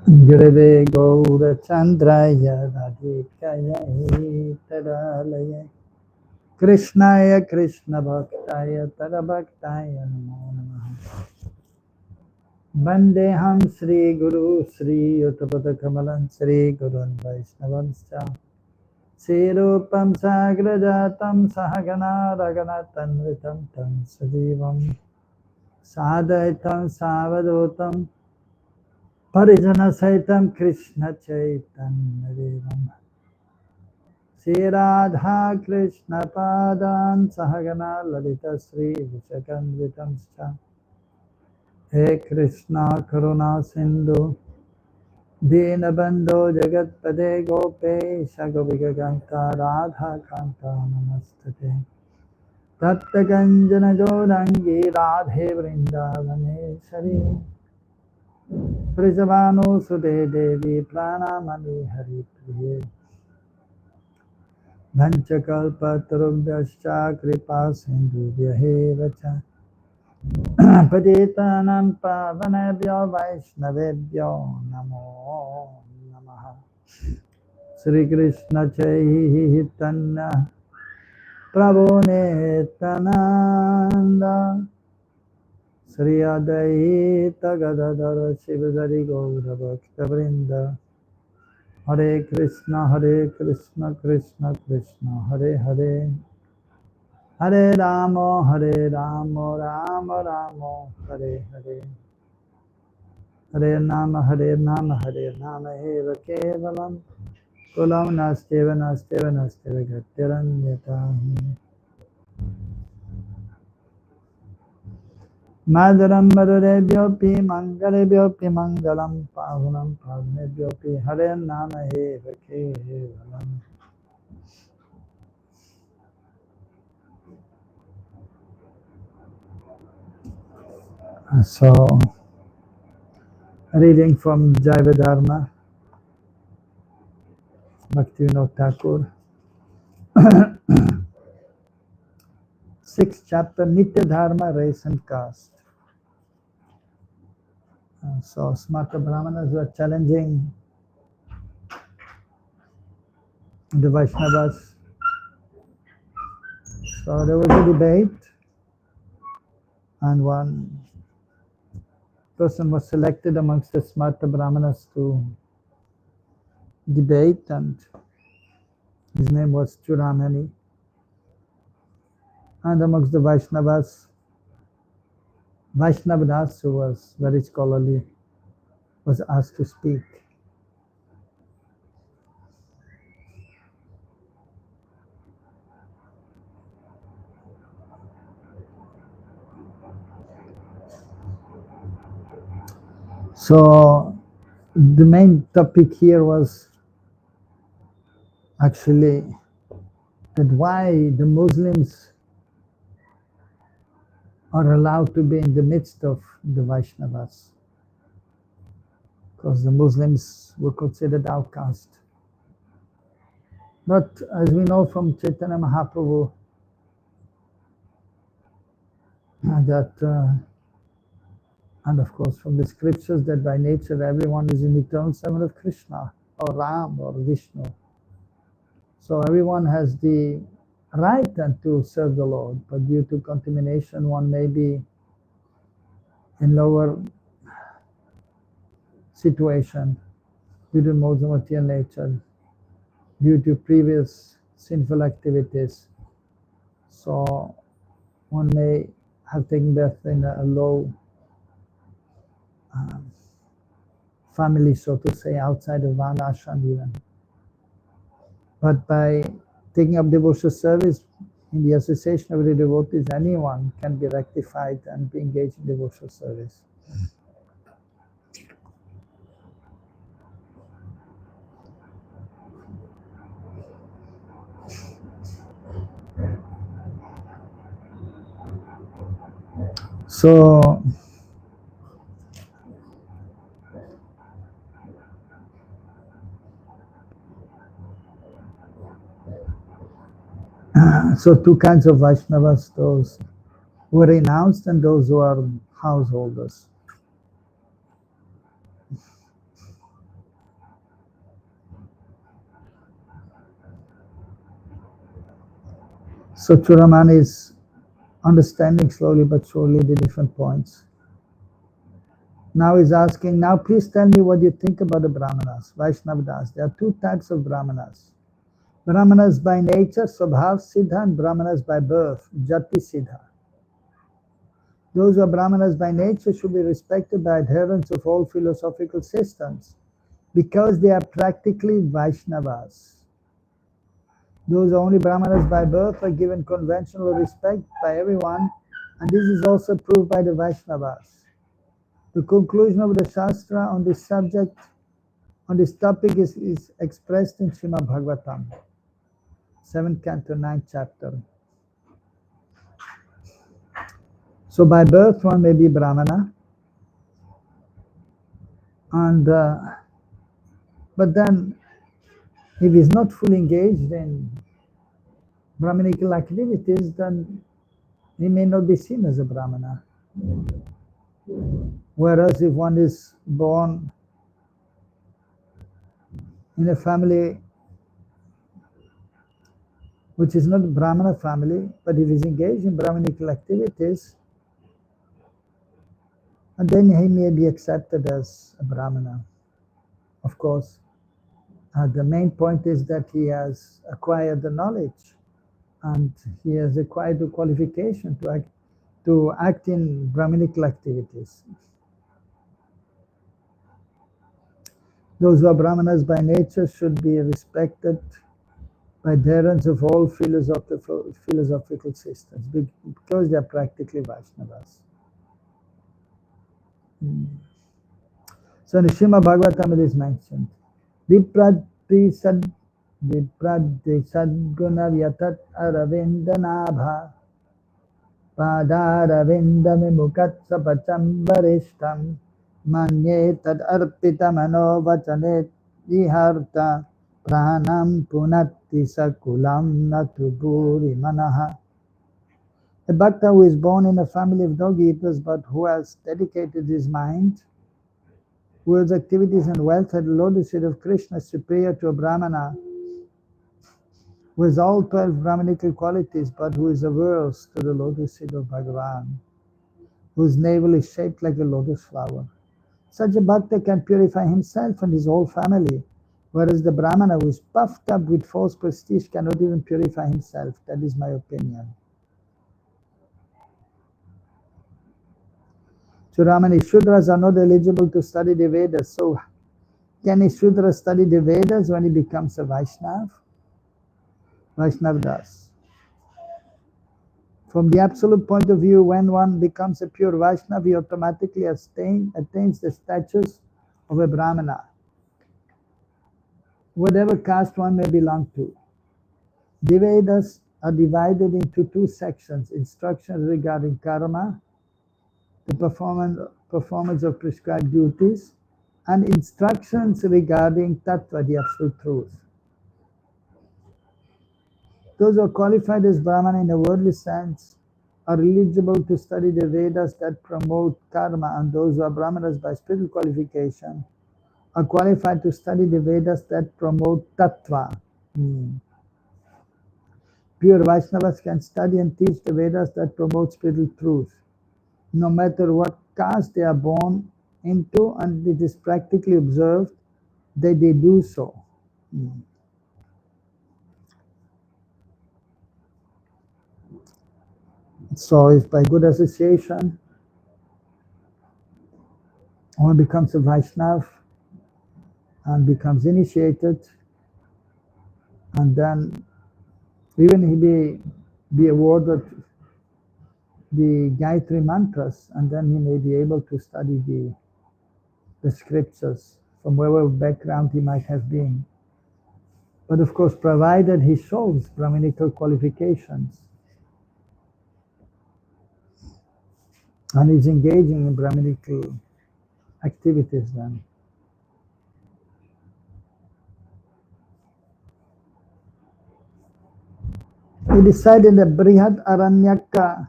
Gurave Gaura Chandraya Radhikaya Tadalaya Krishnaya Krishna Bhaktaya Tadabhaktaya Namo Namaha Vandeham Sri Guru Sri Uttapada Kamalan Sri Gurun Vaishnavanscha Sri Rupam Sagrajatam Sahagana Raganatan Vitam Tam Sajivam Sadaitam Savadotam Parijana Saitam Krishna Chaitanya Devam Sri Radha Krishna Padan Sahagana Lalita Sri Vishakam He Krishna Karuna Sindhu Dinabandho Jagatpade Gopesha Gopika Kanta Radha Kanta Namastate Tatta Kanjana Jodangi Radhe Vrindavaneshari Prijavano Sude Devi Pranamani Hari Priye Vanchakalpa Tarubhyascha Kripa Sindhubhyahe Vacha Patitanam Pavanebhyo Vaishnavebhyo Namo Namaha Sri Krishna Chaitanya Prabhu Nityananda Sri Advaita Gadadhara Shivadari Gaura Bhakta Vrinda Hare Krishna Krishna Krishna Hare Hare Hare Rama Rama Rama Hare Hare Hare Nama Eva Kevalam Kulam Nasteva Gatiranyata Madaram Madarebhyopi Mangalebhyopi Mangalam Pahunam Pavanebhyopi Hare Nama Eva Kevalam. So, reading from Jaiva Dharma, Bhaktivinoda Thakur, 6th chapter, Nitya Dharma, Race and Caste. So, Smarta Brahmanas were challenging the Vaishnavas. So, there was a debate, and one person was selected amongst the Smarta Brahmanas to debate, and his name was Churamani. And amongst the Vaishnavas, Vaishnavadas, who was very scholarly, was asked to speak. So the main topic here was actually that why the Muslims are allowed to be in the midst of the Vaishnavas, because the Muslims were considered outcast. But as we know from Chaitanya Mahaprabhu, that and of course from the scriptures, that by nature everyone is an eternal servant of Krishna or Ram or Vishnu. So everyone has the right to serve the Lord, but due to contamination one may be in lower situation due to modes of material nature, due to previous sinful activities. So one may have taken birth in a low family, so to say, outside of Varnashram even. But by taking up devotional service in the association of the devotees, anyone can be rectified and be engaged in devotional service. So two kinds of Vaishnavas, those who are renounced and those who are householders. So Churaman is understanding slowly but surely the different points. Now he's asking, now please tell me what you think about the Brahmanas, Vaishnavas. There are two types of Brahmanas. Brahmanas by nature, Swabhav Siddha, and Brahmanas by birth, Jati Siddha. Those who are Brahmanas by nature should be respected by adherents of all philosophical systems because they are practically Vaishnavas. Those who are only Brahmanas by birth are given conventional respect by everyone, and this is also proved by the Vaishnavas. The conclusion of the Shastra on this subject, on this topic is expressed in Srimad Bhagavatam, 7th canto, 9th chapter. So by birth one may be Brahmana, and but then if he is not fully engaged in Brahminical activities, then he may not be seen as a Brahmana. Whereas if one is born in a family which is not a Brahmana family, but if he is engaged in Brahminical activities, and then he may be accepted as a Brahmana. Of course, the main point is that he has acquired the knowledge and he has acquired the qualification to act in Brahminical activities. Those who are Brahmanas by nature should be respected by adherents of all philosophical systems because they are practically Vaishnavas. So in the Srimad Bhagavatam it is mentioned, Vipradhi sadguna vyatat aravindanabha Padaravindamimukat sapachambarishtam Manye tad arpita manovachane viharta Pranam punatti sakulam natuburi manaha. A bhakta who is born in a family of dog eaters but who has dedicated his mind, whose activities and wealth at the lotus feet of Krishna is superior to a Brahmana, who has all 12 Brahminical qualities but who is averse to the lotus feet of Bhagavan, whose navel is shaped like a lotus flower. Such a bhakta can purify himself and his whole family, whereas the Brahmana who is puffed up with false prestige cannot even purify himself. That is my opinion. Churamani, Shudras are not eligible to study the Vedas, so can a Shudra study the Vedas when he becomes a Vaishnav? Vaishnav does. From the absolute point of view, when one becomes a pure Vaishnav, he automatically attains the status of a Brahmana, whatever caste one may belong to. The Vedas are divided into two sections: instructions regarding karma, the performance of prescribed duties, and instructions regarding tattva, the absolute truth. Those who are qualified as Brahmana in a worldly sense are eligible to study the Vedas that promote karma, and those who are Brahmanas by spiritual qualification are qualified to study the Vedas that promote tattva. Pure Vaishnavas can study and teach the Vedas that promote spiritual truth, no matter what caste they are born into, and it is practically observed that they do so. So if by good association one becomes a Vaishnav and becomes initiated, and then even he be awarded the Gayatri mantras, and then he may be able to study the scriptures from whatever background he might have been. But of course, provided he shows Brahminical qualifications and is engaging in Brahminical activities then. We decide in the Brihad Aranyaka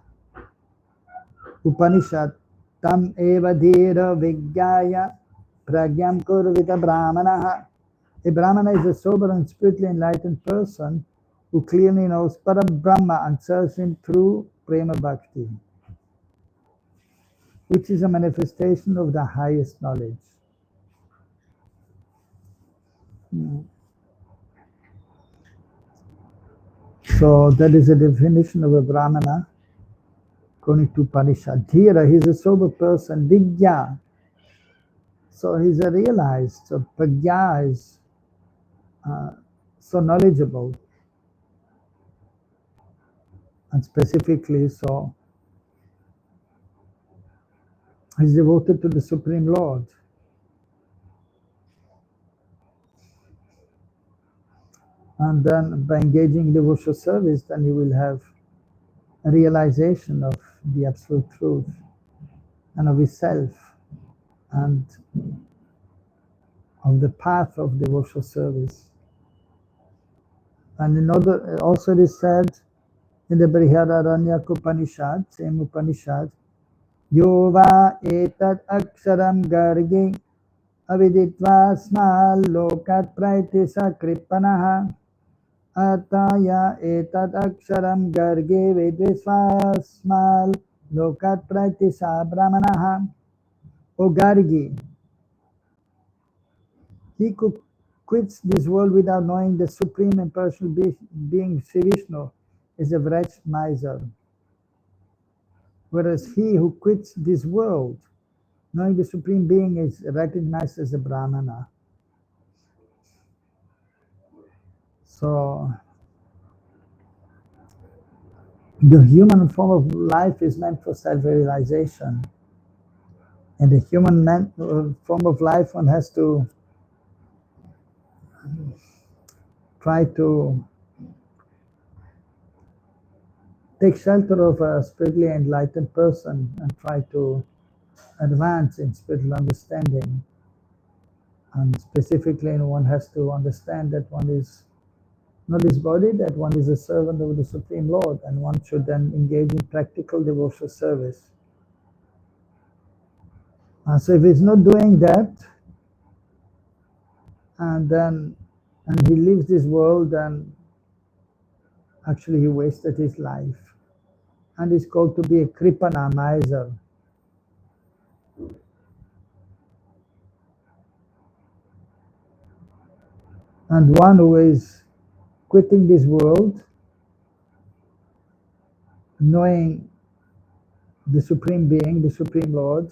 Upanishad, Tam eva dhira vigyaya pragyam kurvita brahmanaha. A Brahmana is a sober and spiritually enlightened person who clearly knows Param Brahma and serves him through Prema Bhakti, which is a manifestation of the highest knowledge. So that is a definition of a Brahmana according to Upanishad. Dhira, he's a sober person. Vigya, so he's a realized. So Pragya is so knowledgeable. And specifically, so he's devoted to the Supreme Lord. And then by engaging in devotional service, then you will have a realization of the absolute truth and of his self and of the path of devotional service. And also it is said in the Brihadaranyaka Upanishad, same Upanishad, Yova etat aksharam gargi aviditva smal lokat praitisa kripanaha ataya etat aksharam gargi vidvisva smal lokat praitisa brahmanaha. O Gargi, he who quits this world without knowing the Supreme and Personal Being, Sri Vishnu, is a wretched miser. Whereas he who quits this world, knowing the Supreme Being, is recognized as a Brahmana. So, the human form of life is meant for self-realization. And the human form of life, one has to try to take shelter of a spiritually enlightened person and try to advance in spiritual understanding. And specifically, one has to understand that one is not his body, that one is a servant of the Supreme Lord, and one should then engage in practical devotional service. So if he's not doing that, and he leaves this world, then actually he wasted his life. And is called to be a kripana, miser. And one who is quitting this world, knowing the Supreme Being, the Supreme Lord,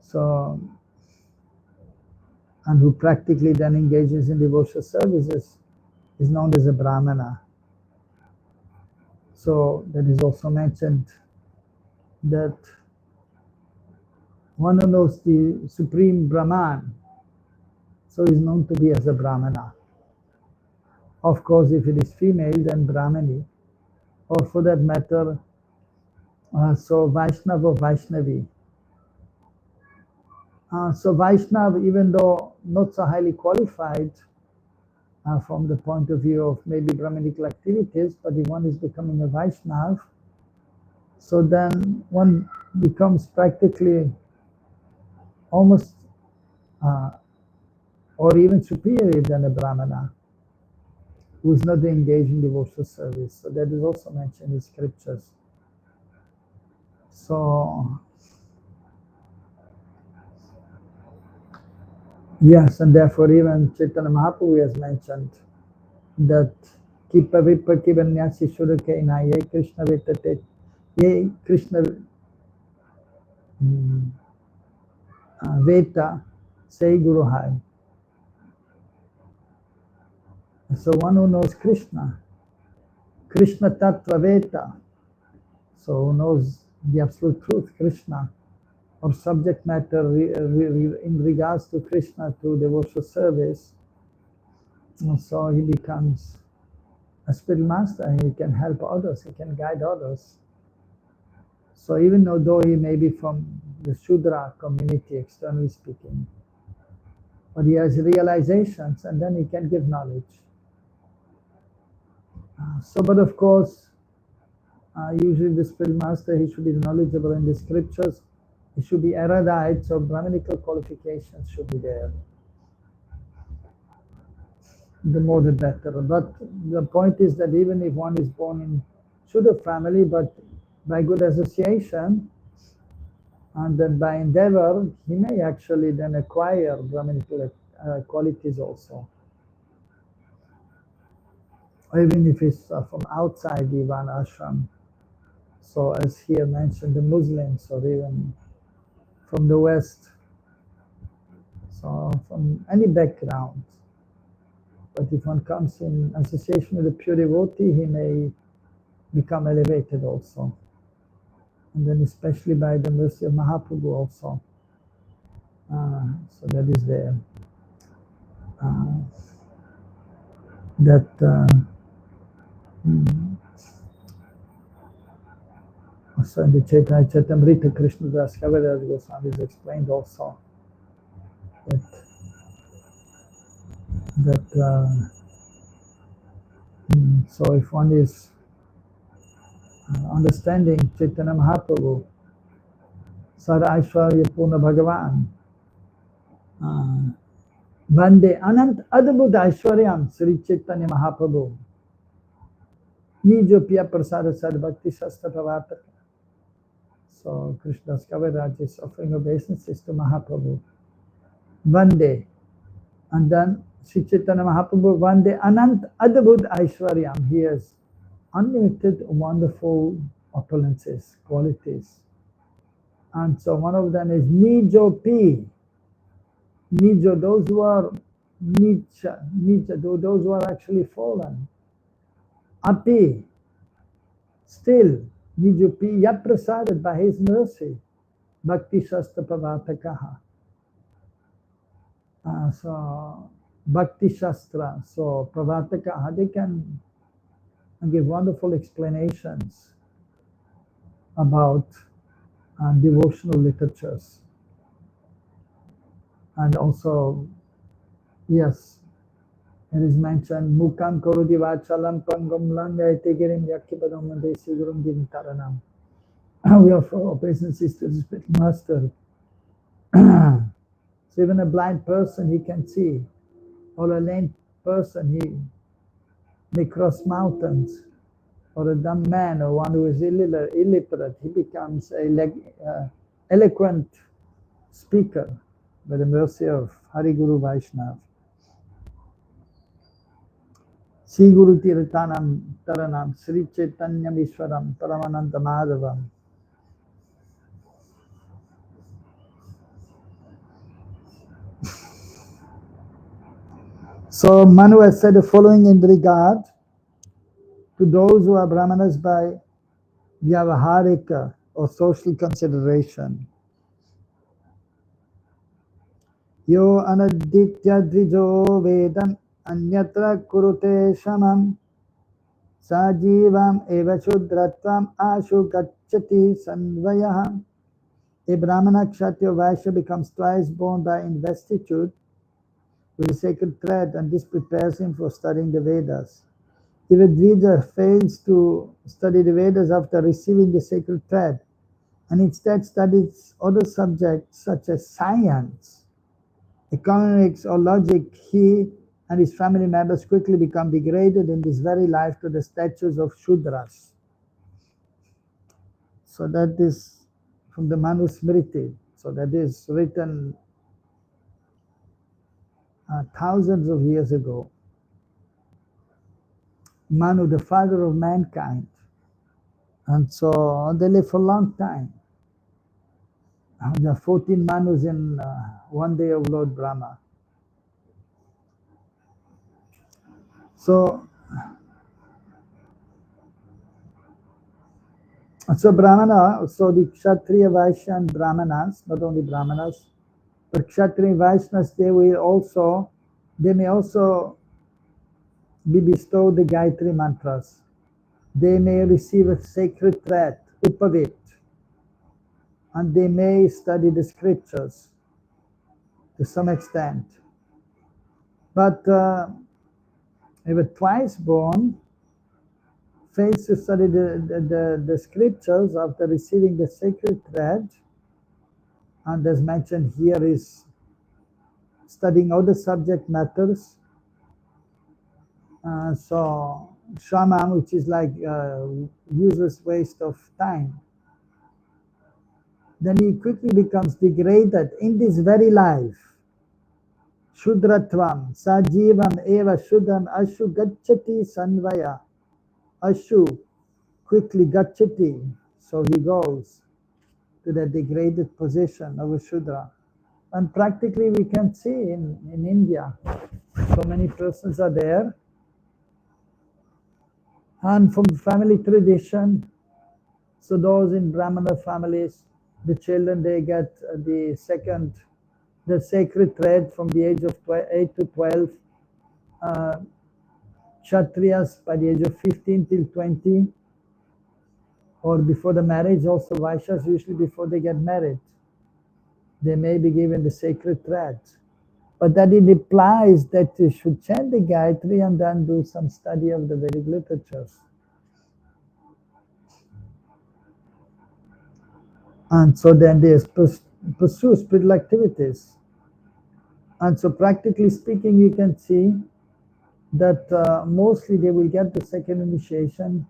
so, and who practically then engages in devotional services, is known as a Brahmana. So that is also mentioned that one who knows the Supreme Brahman, so is known to be as a Brahmana. Of course, if it is female, then Brahmani, or for that matter, so Vaishnava or Vaishnavi. So Vaishnava, even though not so highly qualified from the point of view of maybe Brahmanical activities, but if one is becoming a Vaishnava, so then one becomes practically almost or even superior than a Brahmana who is not engaged in devotional service. So that is also mentioned in scriptures. So yes, and therefore even Chaitanya Mahaprabhu has mentioned that Kipa Vipa Kivanyasi Shurakaina Ye Krishna Vitate Ye Krishna Veta Say Guru Hai. So one who knows Krishna, Krishna Tattva Veta, so who knows the absolute truth, Krishna, or subject matter in regards to Krishna through devotional service, so he becomes a spiritual master. He can help others, he can guide others. So even though he may be from the Shudra community, externally speaking, but he has realizations and then he can give knowledge. But of course, usually the spiritual master, he should be knowledgeable in the scriptures, he should be erudite, so Brahmanical qualifications should be there. the more the better. But the point is that even if one is born in Shuddha family, but by good association, and then by endeavor, he may actually then acquire Brahminical qualities also. Or even if it's from outside the Varna ashram. So as here mentioned, the Muslims, or even from the West, so from any background. But if one comes in association with a pure devotee, he may become elevated also. And then especially by the mercy of Mahaprabhu also. So that is there. So in the Chaitanya Charitamrita, Krishnadas Kaviraj Goswami is explained also that so if one is understanding Chaitanya Mahaprabhu, Sara Aishwarya Purna Bhagavan, Vande Anant Adbhut Aishwaryam Sri Chaitanya Mahaprabhu, Nijo Piya Prasada Sad Bhakti Shastra Pravartaka. So Krishnadas Kaviraj is offering obeisances to Mahaprabhu. Vande, and then Sri Chaitanya Mahaprabhu, Vande Anant Adbhut Aishwaryam. He has unlimited wonderful opulences, qualities. And so one of them is Nijo Pi. Nijo, those who are Nicha, those who are actually fallen. Api, still, Nijo Pi Yaprasadad, by his mercy, Bhakti Shastra Pravartakaha. So Bhakti Shastra, so Pravartakaha, they can give wonderful explanations about devotional literatures. And also, yes, it is mentioned, Mukam Korudi Vachalam Pangam Langayate Girim Yakipadam Mandesi Gurum Dintaranam. We offer obeisances to the spiritual master. So even a blind person, he can see, or a lame person, he may cross mountains, or a dumb man, or one who is illiterate, he becomes a eloquent speaker by the mercy of Hari Guru Vaishnav. Sri Guru Tiratanam Taranam Sri Chaitanya Vishwaram Paramananda Madhavam. So Manu has said the following in regard to those who are Brahmanas by Vyavaharika or social consideration. Yo anaditya dvijo vedam anyatra kurute shamam sajivam eva shudratvam ashu gacchati sanvayah. A Brahmana, Kshatriya, Vaishya becomes twice born by investitude with a sacred thread, and this prepares him for studying the Vedas. If a Dvija fails to study the Vedas after receiving the sacred thread, and instead studies other subjects such as science, economics, or logic, he and his family members quickly become degraded in this very life to the status of Shudras. So that is from the Manu Smriti. So that is written thousands of years ago. Manu, the father of mankind. And so they live for a long time. There are 14 Manus in one day of Lord Brahma. So Brahmana, so the Kshatriya, Vaishya and Brahmanas, not only Brahmanas, but Kshatriya Vaishnas, they may also be bestowed the Gayatri mantras. They may receive a sacred thread, Upavit, and they may study the scriptures to some extent. But if a twice born fails to study the scriptures after receiving the sacred thread, and as mentioned here is studying other subject matters, So shramam, which is like useless waste of time, then he quickly becomes degraded in this very life. Shudratvam, sajivam eva shudram ashu gacchati sanvaya. Ashu, quickly gacchati. So he goes to the degraded position of a Shudra. And practically we can see in India, so many persons are there. And from family tradition, so those in Brahmana families, the children, they get the sacred thread from the age of 8 to 12. Kshatriyas by the age of 15 till 20, or before the marriage, also Vaishyas usually before they get married. They may be given the sacred thread. But that it implies that you should chant the Gayatri and then do some study of the Vedic literatures. And so then they pursue spiritual activities. And so practically speaking, you can see that mostly they will get the second initiation,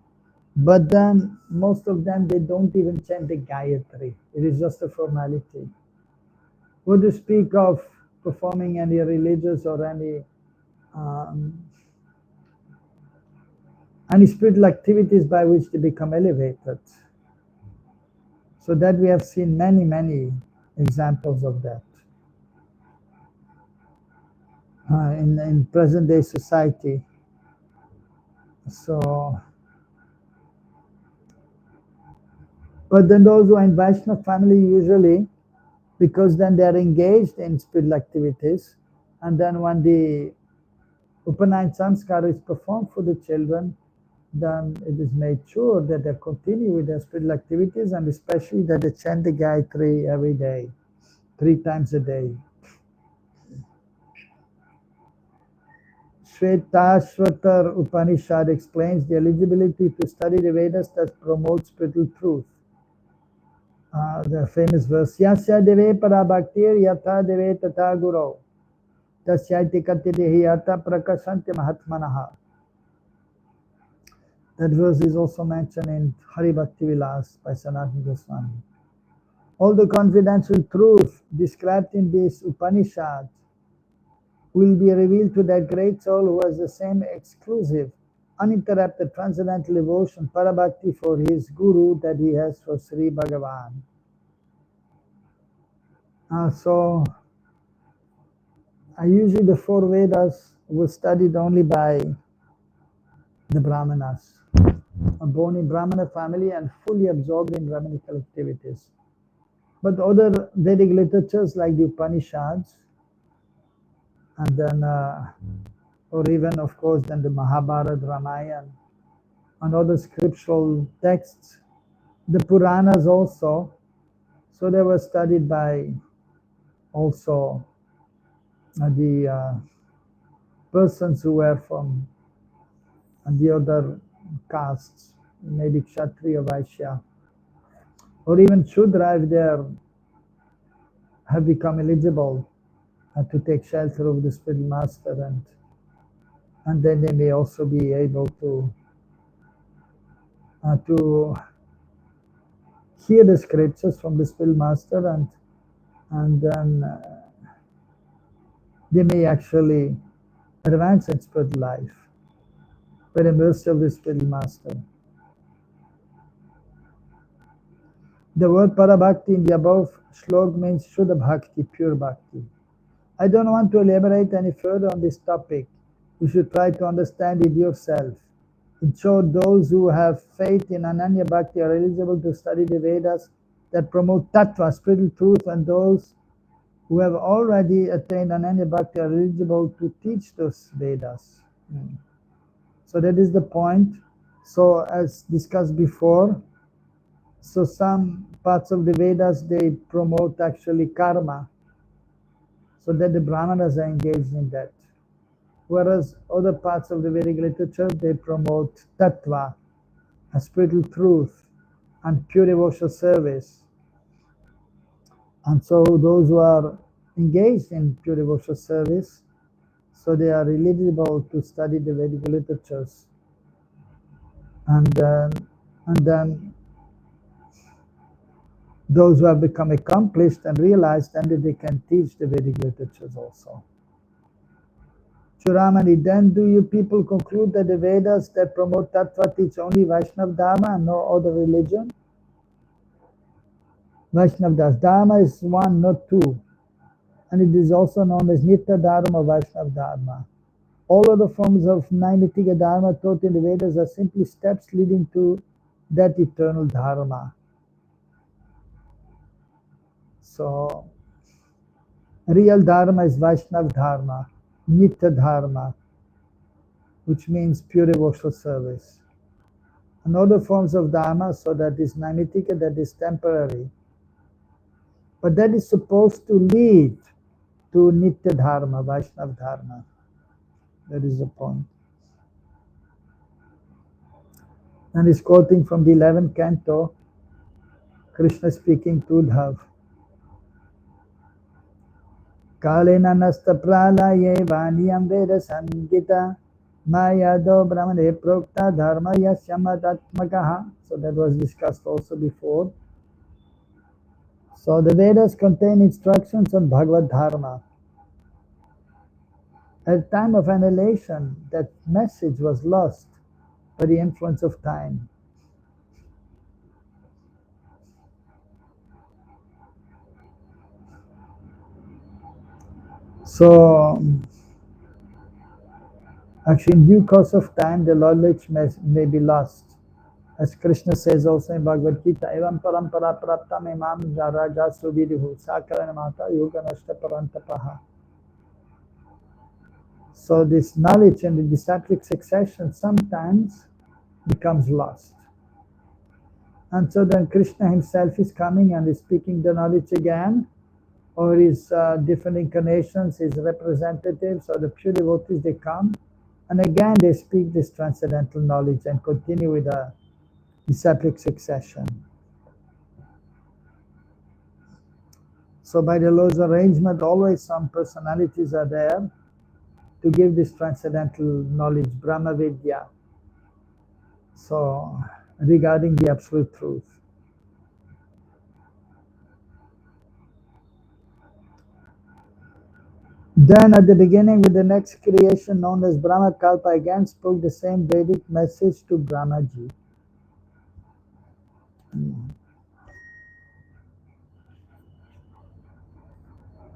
but then most of them, they don't even chant the Gayatri. It is just a formality. Would you speak of performing any religious or any spiritual activities by which they become elevated? So that we have seen many, many examples of that in present day society. So, but then those who are in Vaishnava family usually, because then they are engaged in spiritual activities, and then when the Upanayan Samskara is performed for the children, then it is made sure that they continue with their spiritual activities, and especially that they chant the Gayatri every day, 3 times a day. Shvetashvatar Upanishad explains the eligibility to study the Vedas that promotes spiritual truth. The famous verse, Yasya deve para bhaktir yatha deve tata guru tasyaiti katitehi yata prakashanti mahatmanaha. That verse is also mentioned in Hari Bhakti Vilas by Sanatana Goswami. All the confidential truth described in this Upanishad will be revealed to that great soul who has the same exclusive, uninterrupted transcendental devotion, parabhakti for his guru that he has for Sri Bhagavan. So, usually the 4 Vedas were studied only by the Brahmanas, born in Brahmana family and fully absorbed in Brahmanical activities. But other Vedic literatures like the Upanishads, and then, or even of course then the Mahabharata, Ramayana, and other scriptural texts, the Puranas also, so they were studied by also the persons who were from the other castes, maybe Kshatriya, Vaishya, or even Shudra if they have become eligible to take shelter of the spiritual master, and then they may also be able to hear the scriptures from the spiritual master, and then they may actually advance in spiritual life by the mercy of the spiritual master. The word parabhakti in the above shlok means Shuddha Bhakti, pure bhakti. I don't want to elaborate any further on this topic. You should try to understand it yourself. It showed those who have faith in Ananya Bhakti are eligible to study the Vedas that promote Tattva, spiritual truth, and those who have already attained Ananya Bhakti are eligible to teach those Vedas. So that is the point. So as discussed before, so some parts of the Vedas, they promote actually karma, so that the Brahmanas are engaged in that. Whereas other parts of the Vedic literature, they promote tattva, a spiritual truth, and pure devotional service. And so those who are engaged in pure devotional service, So they are eligible to study the Vedic literatures. And then those who have become accomplished and realized, then they can teach the Vedic literatures also. Churamani, then do you people conclude that the Vedas that promote Tattva teach only Vaishnava Dharma and no other religion? Vaishnava Dharma is one, not two. And it is also known as Nitya Dharma, Vaishnava Dharma. All other forms of Naimittika Dharma taught in the Vedas are simply steps leading to that eternal Dharma. So, real Dharma is Vaishnava Dharma, Nitya Dharma, which means pure devotional service. And other forms of Dharma, so that is Naimittika, that is temporary. But that is supposed to lead to Nitya Dharma, Vaishnava Dharma. That is the point. And he's quoting from the 11th canto, Krishna speaking to Uddhav. Kalena nasta pralaye vaniyam veda sangita mayado brahmane prokta dharma yasyamatmakaha. So that was discussed also before. So the Vedas contain instructions on Bhagavad Dharma. At the time of annihilation, that message was lost by the influence of time. So, actually, in due course of time, the knowledge may be lost. As Krishna says also in Bhagavad Gita, Evam parampara praptam imam raja suvidihu sakarana mata yoga nashta parantapaha. So this knowledge and the disciplic succession sometimes becomes lost. And so then Krishna himself is coming and is speaking the knowledge again, or his different incarnations, his representatives, or the pure devotees, they come, and again they speak this transcendental knowledge and continue with a disciplic succession. So by the Lord's arrangement, always some personalities are there to give this transcendental knowledge, Brahma Vidya. So, regarding the absolute truth. Then at the beginning with the next creation known as Brahma Kalpa again spoke the same Vedic message to Brahmaji.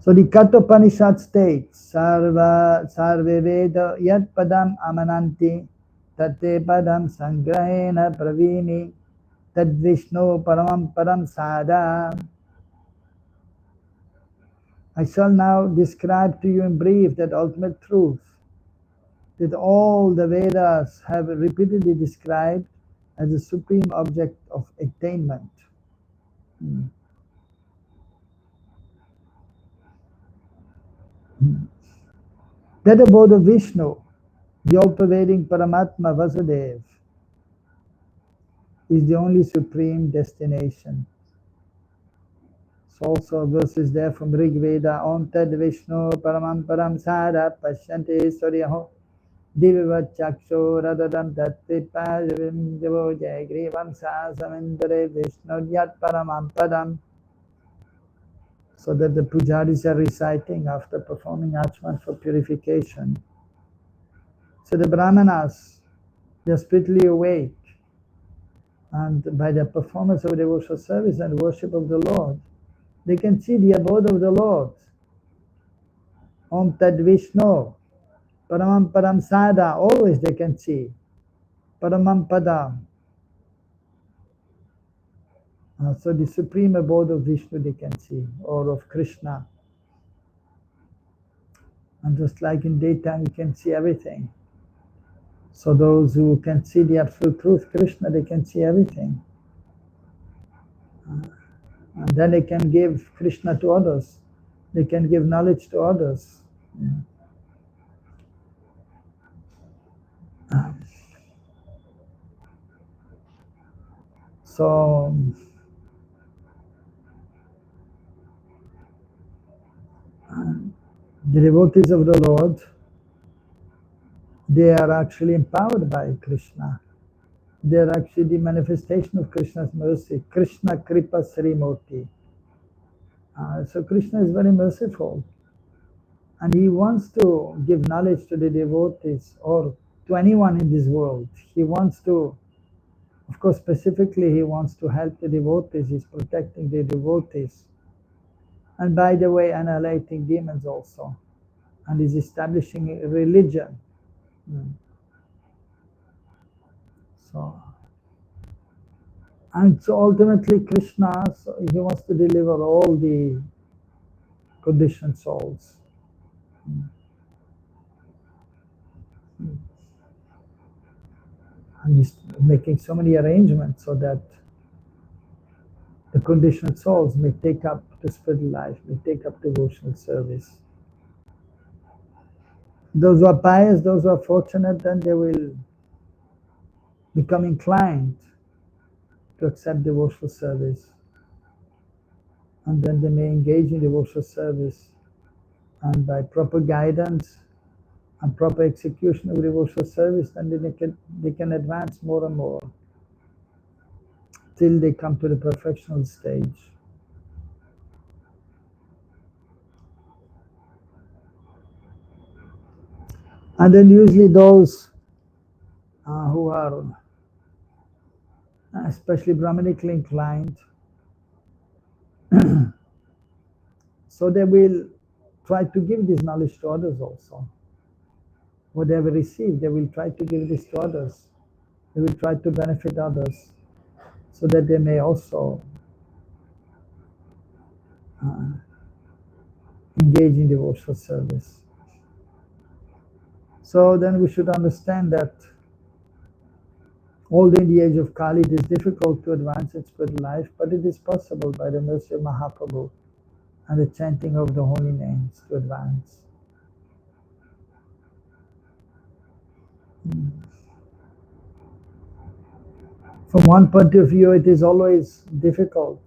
So the Kathopanishad states, Sarve Veda Yat Padam Amananti Tate Padam Sangrahena Pravini Tad Vishnu Paramam Param Sada. I shall now describe to you in brief that ultimate truth that all the Vedas have repeatedly described as the supreme object of attainment. That abode of Vishnu, the all-pervading Paramatma Vasudeva, is the only supreme destination. So also verses there from Rig Veda, Om Tad Vishnu Paramam Param Sada Pashyante Suryaho Divivat Chaksho Radadam Tatte Pajavim Devo Jayagrivam Sasamindare Vishnu Yat Paramam Padam. So that the pujaris are reciting after performing achman for purification. So the brahmanas, they are spiritually awake, and by the performance of devotional service and worship of the Lord, they can see the abode of the Lord. Om Tad Vishnu, Paramam Padam Sada, always they can see. Paramam Padam. So the supreme abode of Vishnu they can see, or of Krishna. And just like in daytime you can see everything. So those who can see the absolute truth, Krishna, they can see everything. And then they can give Krishna to others. They can give knowledge to others. So the devotees of the Lord, they are actually empowered by Krishna. They are actually the manifestation of Krishna's mercy. Krishna Kripa Srimurti. So Krishna is very merciful. And he wants to give knowledge to the devotees or to anyone in this world. He wants to, of course, specifically, he wants to help the devotees. He's protecting the devotees. And by the way, annihilating demons also. And he's establishing a religion. And so ultimately Krishna, he wants to deliver all the conditioned souls. And he's making so many arrangements so that the conditioned souls may take up the spiritual life, may take up devotional service. Those who are pious, those who are fortunate, then they will become inclined to accept devotional service. And then they may engage in devotional service. And by proper guidance and proper execution of devotional service, then they can advance more and more till they come to the perfectional stage. And then usually those who are especially Brahmanically inclined, so they will try to give this knowledge to others also. What they have received, they will try to give this to others. They will try to benefit others so that they may also engage in devotional service. So then we should understand that although in the age of Kali it is difficult to advance in spiritual life, but it is possible by the mercy of Mahaprabhu and the chanting of the holy names to advance. From one point of view, it is always difficult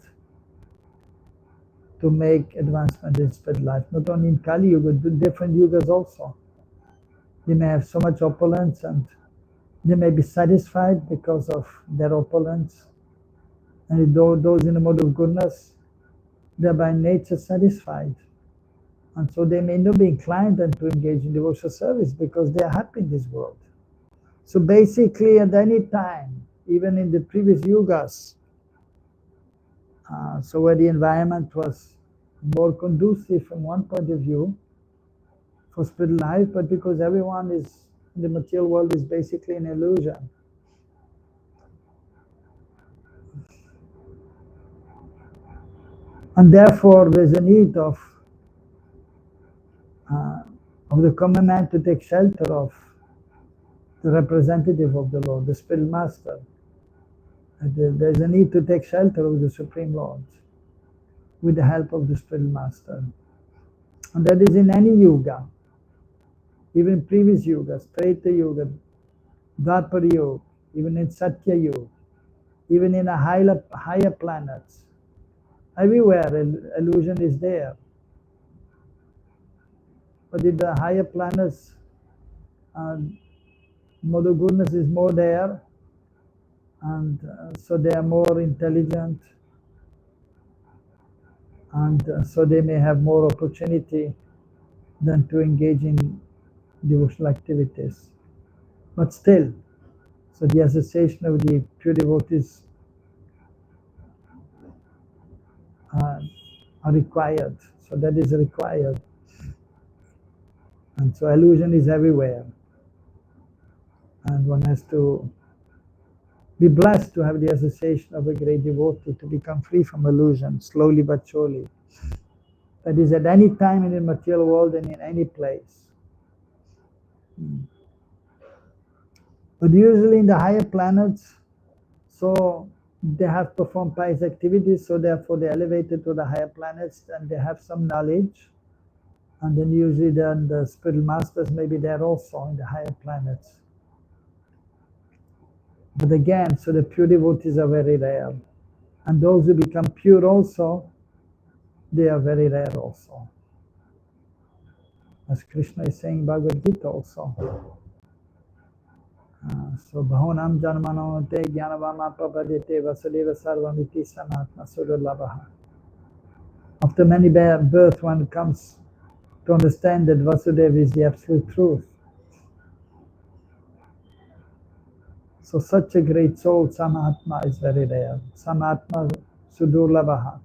to make advancement in spiritual life, not only in Kali Yuga, but different yugas also. They may have so much opulence and they may be satisfied because of their opulence. And those in the mode of goodness, they are by nature satisfied. And so they may not be inclined then to engage in devotional service because they are happy in this world. So basically at any time, even in the previous yugas, so where the environment was more conducive from one point of view for spiritual life, but because everyone is in the material world is basically an illusion. And therefore there's a need of the common man to take shelter of the representative of the Lord, the spiritual master. There's a need to take shelter of the Supreme Lord with the help of the spiritual master. And that is in any yuga, even previous yugas, Treta Yuga, Dharma Yuga, even in Satya Yuga, even in a higher planets. Everywhere illusion is there. But in the higher planets, Mother Goodness is more there, and so they are more intelligent, and so they may have more opportunity than to engage in devotional activities. But still, so the association of the pure devotees are required. So that is required. And so illusion is everywhere. And one has to be blessed to have the association of a great devotee to become free from illusion, slowly but surely. That is at any time in the material world and in any place. But usually in the higher planets, so they have performed pious activities, so therefore they elevated to the higher planets and they have some knowledge. And then usually then the spiritual masters may be there also in the higher planets. But again, so the pure devotees are very rare. And those who become pure also, they are very rare also. As Krishna is saying in Bhagavad Gita also. So Bhunam Janmanamate Jnanavama Papadete Vasudeva Sarvamiti Sanatma Sudurlabhaha. After many births, one comes to understand that Vasudeva is the absolute truth. So such a great soul, Samatma, is very rare. Samatma Sudurlabhaha.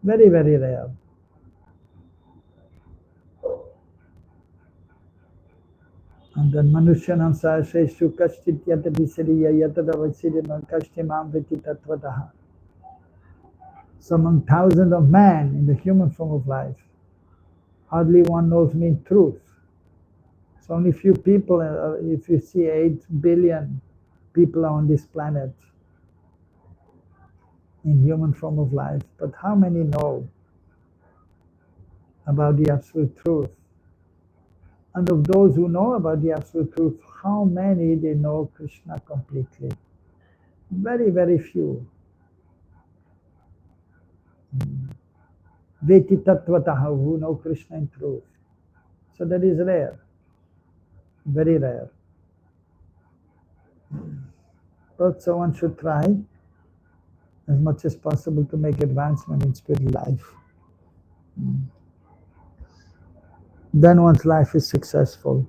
Very, very rare. And then Manushyanam Sahasreshu Kashtit Yata Visariya Yatada Vasiriman Kashtimam Viti Tatvataha. So among thousands of men in the human form of life, hardly one knows me in truth. So only few people, if you see 8 billion people on this planet in human form of life, but how many know about the absolute truth? And of those who know about the absolute truth, how many they know Krishna completely? Very, very few. Veti tattvataha, who know Krishna in truth. So that is rare, very rare. But so one should try as much as possible to make advancement in spiritual life. Then one's life is successful.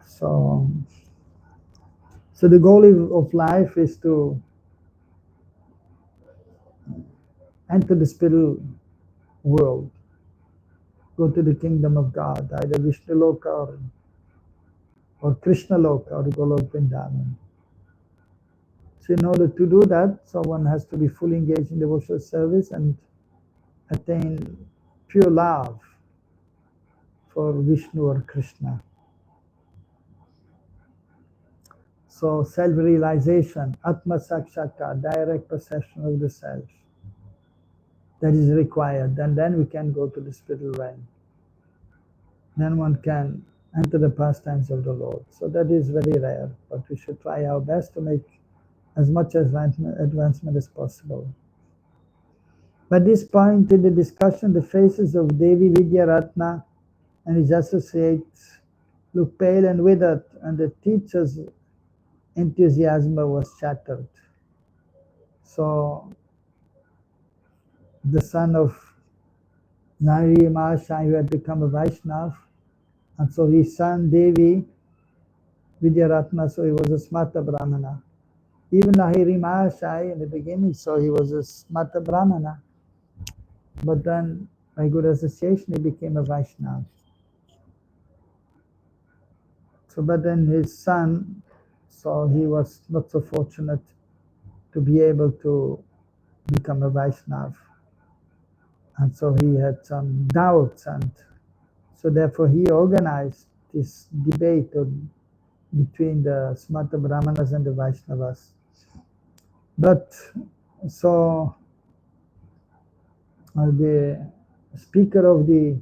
So the goal of life is to enter the spiritual world, go to the kingdom of God, either Vishnu Loka or Krishna Loka or Golok Vrindavan. So in order to do that, so one has to be fully engaged in devotional service and attain pure love for Vishnu or Krishna. So self-realization, Atma Sakshakar, direct perception of the self, that is required. And then we can go to the spiritual realm. Then one can enter the pastimes of the Lord. So that is very rare, but we should try our best to make as much advancement as possible. By this point in the discussion, the faces of Devi Vidyaratna and his associates looked pale and withered, and the teacher's enthusiasm was shattered. So the son of Nari Mahashai, who had become a Vaishnav, and so his son Devi Vidyaratna, so he was a Smata Brahmana. Even Lahiri Mahashai in the beginning, so he was a Smata Brahmana. But then, by good association, he became a Vaishnava. So, but then his son, so he was not so fortunate to be able to become a Vaishnava. And so he had some doubts, and so therefore he organized this debate between the Smata Brahmanas and the Vaishnavas. But so the speaker of the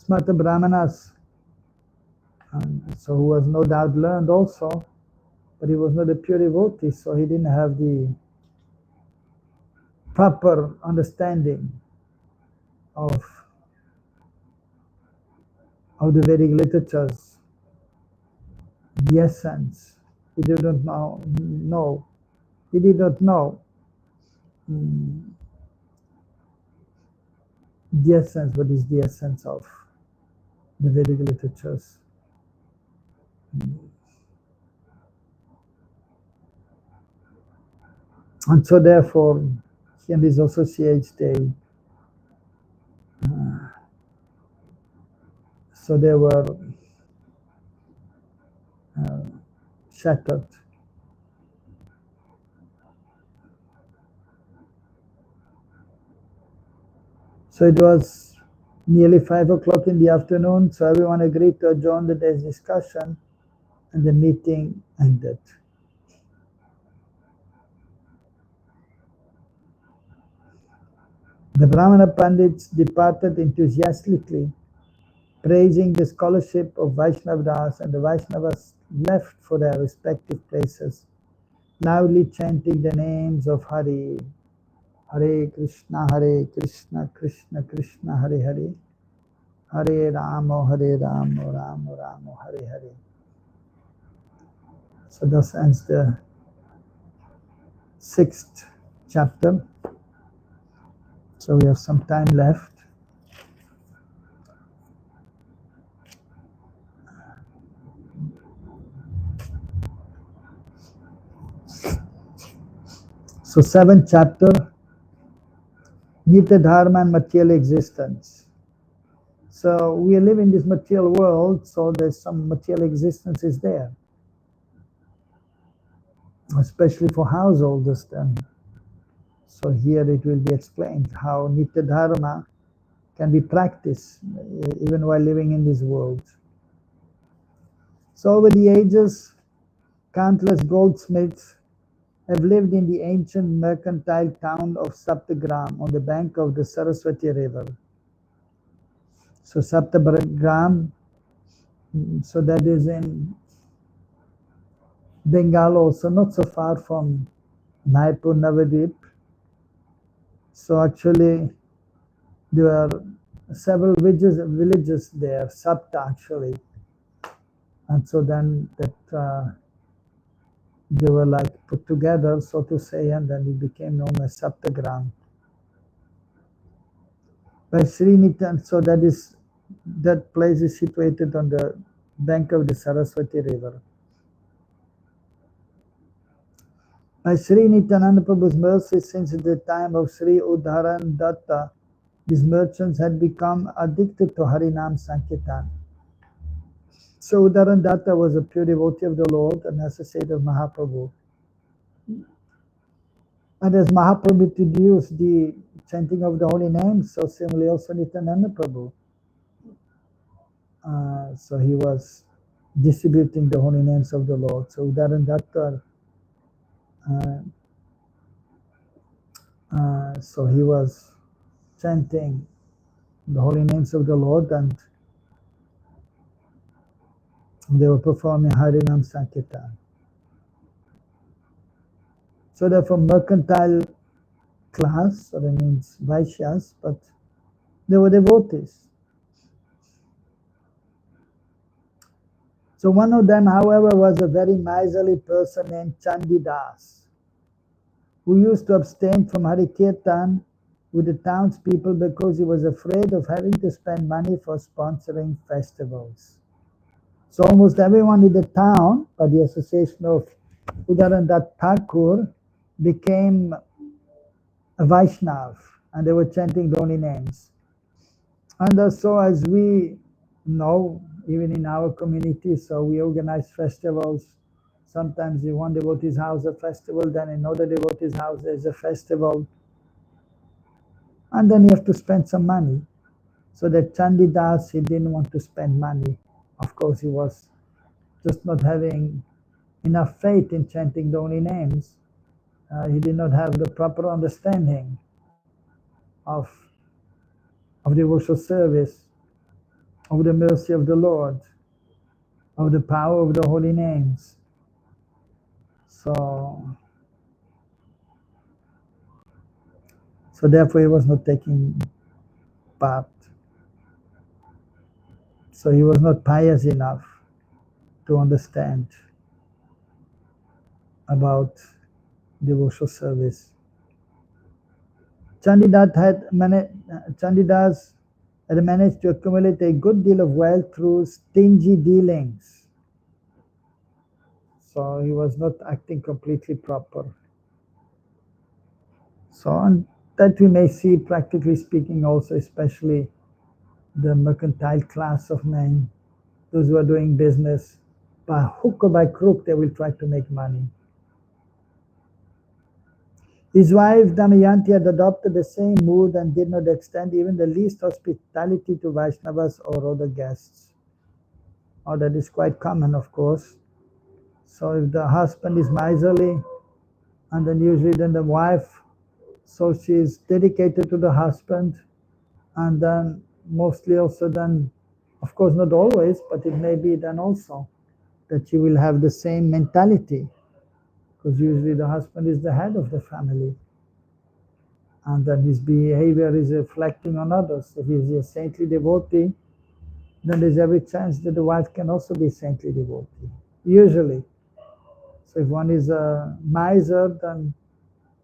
Smata Brahmanas, so who was no doubt learned also, but he was not a pure devotee, so he didn't have the proper understanding of the Vedic literatures, the essence. He didn't know. He did not know the essence. What is the essence of the Vedic literatures? And so therefore, he and his associates, they were shattered. So it was nearly 5 o'clock in the afternoon, so everyone agreed to adjourn the day's discussion, and the meeting ended. The Brahmana Pandits departed enthusiastically, praising the scholarship of Vaishnavdas, and the Vaishnavas left for their respective places, loudly chanting the names of Hari, Hare Krishna, Krishna Krishna, Hare Hare, Hare Rama, Rama Rama, Hare Hare. So thus ends the 6th chapter. So we have some time left. So 7th chapter, Nitya Dharma and material existence. So we live in this material world, so there's some material existence is there, especially for householders then. So here it will be explained how Nitya Dharma can be practiced even while living in this world. So over the ages, countless goldsmiths have lived in the ancient mercantile town of Saptagram on the bank of the Saraswati river. So Saptagram, so that is in Bengal also, not so far from Naipur, Navadvip. So actually there are several villages there, Sapta actually. And so then that they were like put together, so to say, and then it became known as Saptagram. By Srinitan, so that place is situated on the bank of the Saraswati river. By Sri Nityananda Prabhu's mercy, since the time of Sri Udharan Datta, these merchants had become addicted to Harinam Sankirtan. So Udharan Datta was a pure devotee of the Lord and associate of Mahaprabhu. And as Mahaprabhu introduced the chanting of the holy names, so similarly also Nityananda Prabhu. So he was distributing the holy names of the Lord. So Udharan Datta, so he was chanting the holy names of the Lord, and they were performing Harinam Sankirtan. So they're from mercantile class, so that means Vaishyas, but they were devotees. So one of them, however, was a very miserly person named Chandidas, who used to abstain from Harikirtan with the townspeople because he was afraid of having to spend money for sponsoring festivals. So almost everyone in the town, by the association of Udarandat Thakur, became a Vaishnav, and they were chanting the holy names. And so as we know, even in our community, so we organize festivals. Sometimes in one devotee's house a festival, then in another devotee's house there's a festival. And then you have to spend some money. So that Chandidas, he didn't want to spend money. Of course, he was just not having enough faith in chanting the holy names. He did not have the proper understanding of devotional service, of the mercy of the Lord, of the power of the holy names. So therefore he was not taking part. So he was not pious enough to understand about devotional service. Chandidas had managed to accumulate a good deal of wealth through stingy dealings. So he was not acting completely proper. So on that we may see, practically speaking, also especially the mercantile class of men, those who are doing business, by hook or by crook, they will try to make money. His wife Damayanti had adopted the same mood and did not extend even the least hospitality to Vaishnavas or other guests. Oh, that is quite common, of course. So if the husband is miserly, and then usually then the wife, so she is dedicated to the husband, and then mostly also then, of course not always, but it may be then also that she will have the same mentality, because usually the husband is the head of the family, and then his behavior is reflecting on others. If he is a saintly devotee, then there's every chance that the wife can also be saintly devotee, usually. So if one is a miser, then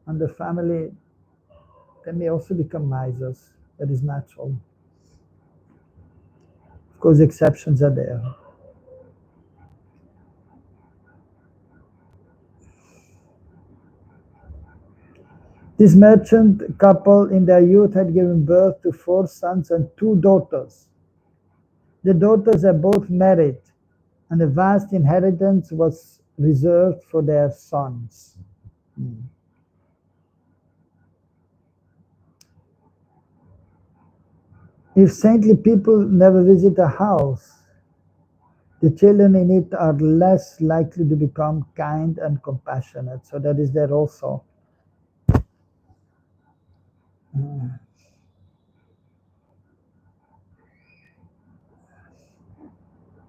and the family, they may also become misers. That is natural. Of course, exceptions are there. This merchant couple in their youth had given birth to 4 sons and 2 daughters. The daughters are both married, and a vast inheritance was reserved for their sons. If saintly people never visit a house, the children in it are less likely to become kind and compassionate. So that is there also.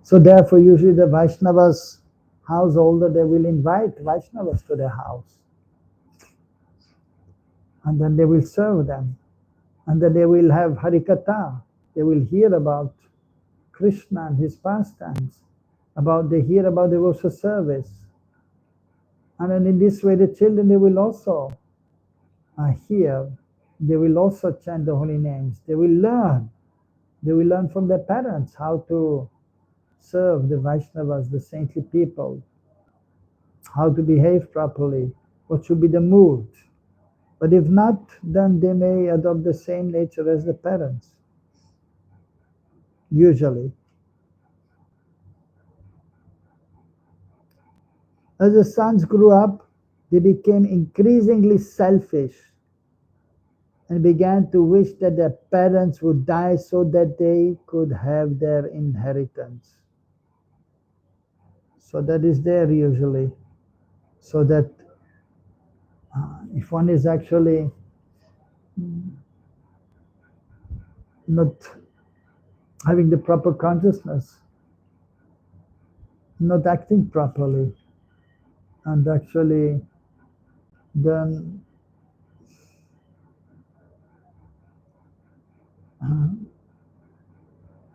So therefore, usually the Vaishnavas householder, they will invite Vaishnavas to their house. And then they will serve them. And then they will have Harikatha. They will hear about Krishna and his pastimes. They hear about devotional service. And then in this way, the children, they will also hear. They will also chant the holy names. They will learn. They will learn from their parents how to serve the Vaishnavas, the saintly people, how to behave properly, what should be the mood. But if not, then they may adopt the same nature as the parents, usually. As the sons grew up, they became increasingly selfish and began to wish that their parents would die so that they could have their inheritance. So that is there usually. So that if one is actually not having the proper consciousness, not acting properly, and actually then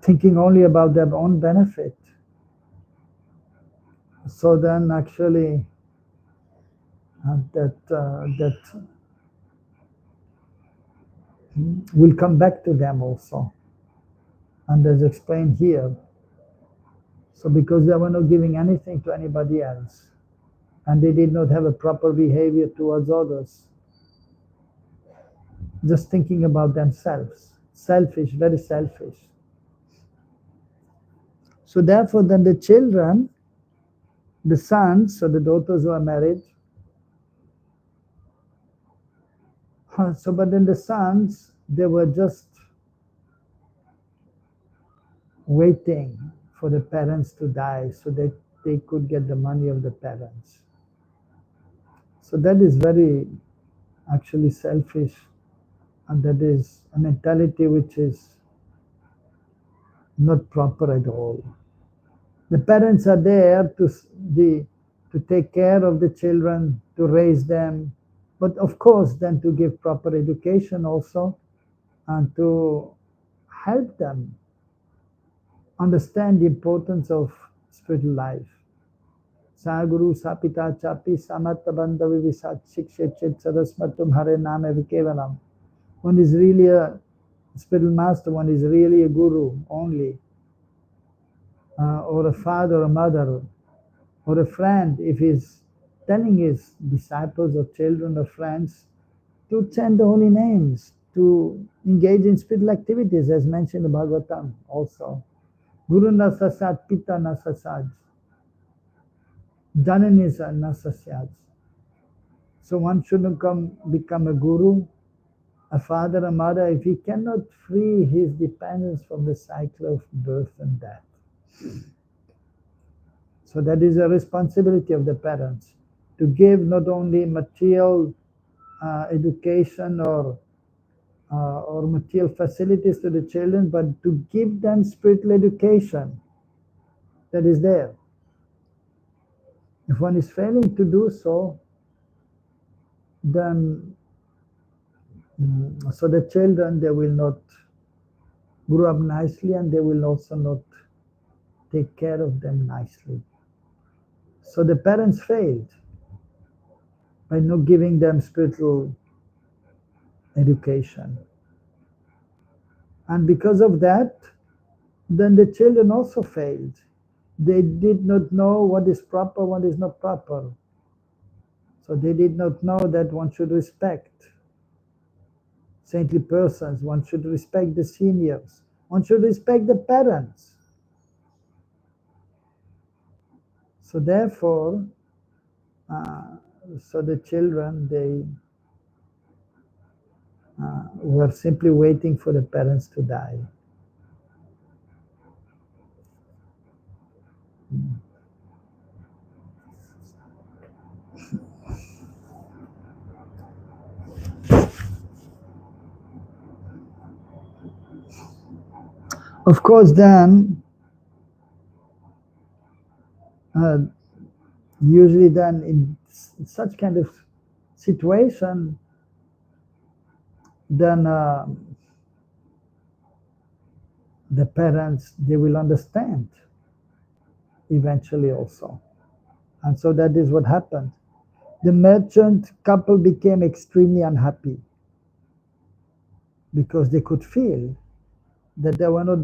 thinking only about their own benefit. So then actually that will come back to them also. And as explained here. So because they were not giving anything to anybody else, and they did not have a proper behavior towards others, just thinking about themselves, selfish, very selfish. So therefore then the children, the sons, so the daughters who are married, so but then the sons, they were just waiting for the parents to die so that they could get the money of the parents. So that is very actually selfish, and that is a mentality which is not proper at all. The parents are there to take care of the children, to raise them, but of course then to give proper education also, and to help them understand the importance of spiritual life. Sa guru sa pita chapi samatta bandha vivisat shikshechit sarasmatum hare name vikevalam. One is really a spiritual master, one is really a guru only, or a father or a mother, or a friend, if he's telling his disciples or children or friends to chant the holy names, to engage in spiritual activities, as mentioned in Bhagavatam also. Guru na sasat, pita na sasaj, janani na sasyaj. So one shouldn't become a guru, a father, a mother, if he cannot free his dependence from the cycle of birth and death. So that is a responsibility of the parents, to give not only material education or material facilities to the children, but to give them spiritual education that is there. If one is failing to do so, then so the children, they will not grow up nicely, and they will also not take care of them nicely. So the parents failed by not giving them spiritual education. And because of that, then the children also failed. They did not know what is proper, what is not proper. So they did not know that one should respect saintly persons, one should respect the seniors, one should respect the parents. So therefore, so the children, they were simply waiting for the parents to die. Of course, then, usually then in such kind of situation, then the parents, they will understand eventually also. And so that is what happened. The merchant couple became extremely unhappy because they could feel that they were not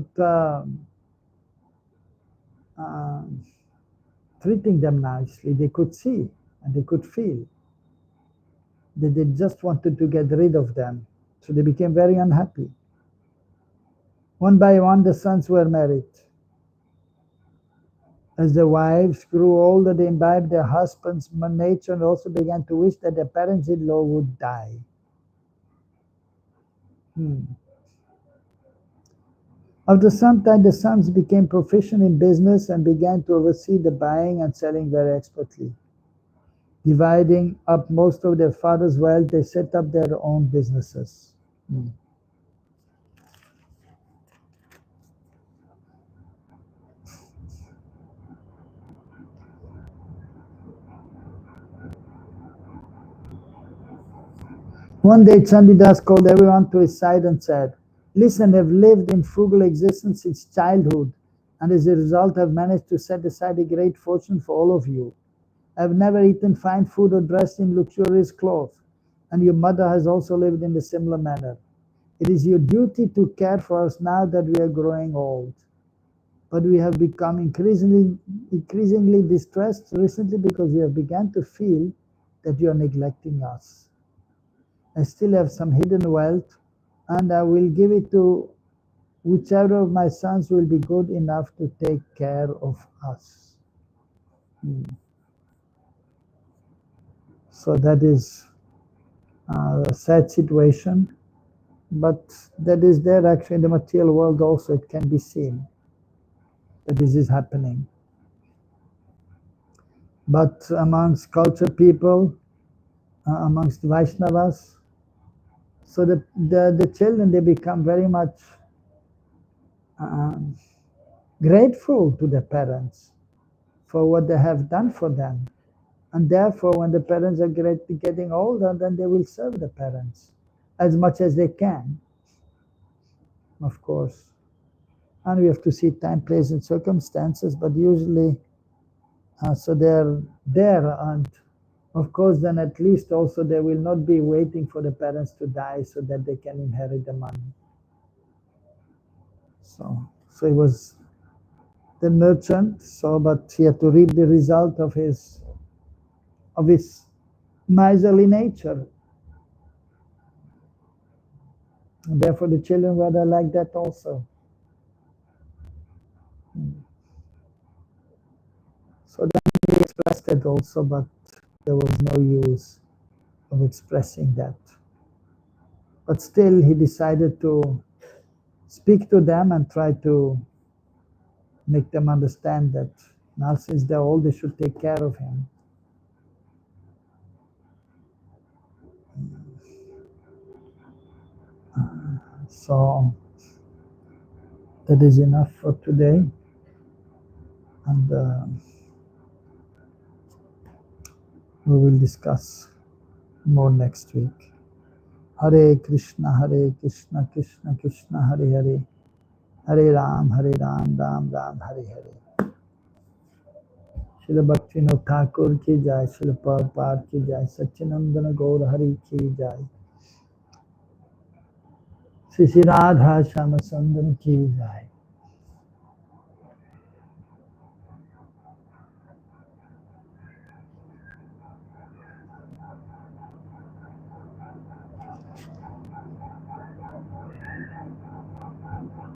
treating them nicely. They could see and they could feel that they just wanted to get rid of them. So they became very unhappy. One by one, the sons were married. As the wives grew older, they imbibed their husbands' nature and also began to wish that their parents-in-law would die. After some time, the sons became proficient in business and began to oversee the buying and selling very expertly. Dividing up most of their father's wealth, they set up their own businesses. One day, Chandidas called everyone to his side and said, "Listen, I've lived in frugal existence since childhood, and as a result, I've managed to set aside a great fortune for all of you. I've never eaten fine food or dressed in luxurious clothes, and your mother has also lived in a similar manner. It is your duty to care for us now that we are growing old. But we have become increasingly distressed recently because we have begun to feel that you are neglecting us. I still have some hidden wealth, and I will give it to whichever of my sons will be good enough to take care of us." So that is a sad situation, but that is there actually in the material world also. It can be seen that this is happening. But amongst cultured people, amongst Vaishnavas, so the children, they become very much grateful to the parents for what they have done for them. And therefore, when the parents are getting older, then they will serve the parents as much as they can, of course. And we have to see time, place, and circumstances, but usually, so they're there. And of course, then at least also they will not be waiting for the parents to die so that they can inherit the money. So it was the merchant, but he had to reap the result of his miserly nature. And therefore the children were like that also. So then he expressed it also, but there was no use of expressing that. But still he decided to speak to them and try to make them understand that now since they're old, they should take care of him. So that is enough for today. And we will discuss more next week. Hare Krishna, Krishna Krishna, Hare Hare. Hare Ram, Ram Ram, Hare Hare. Srila Bhaktivinoda Thakur ki jai, Srila Prabhupada ki jai, Satchidananda Gaur Hari ki jai, Sri Sri Radha Shama Sundar ki jai.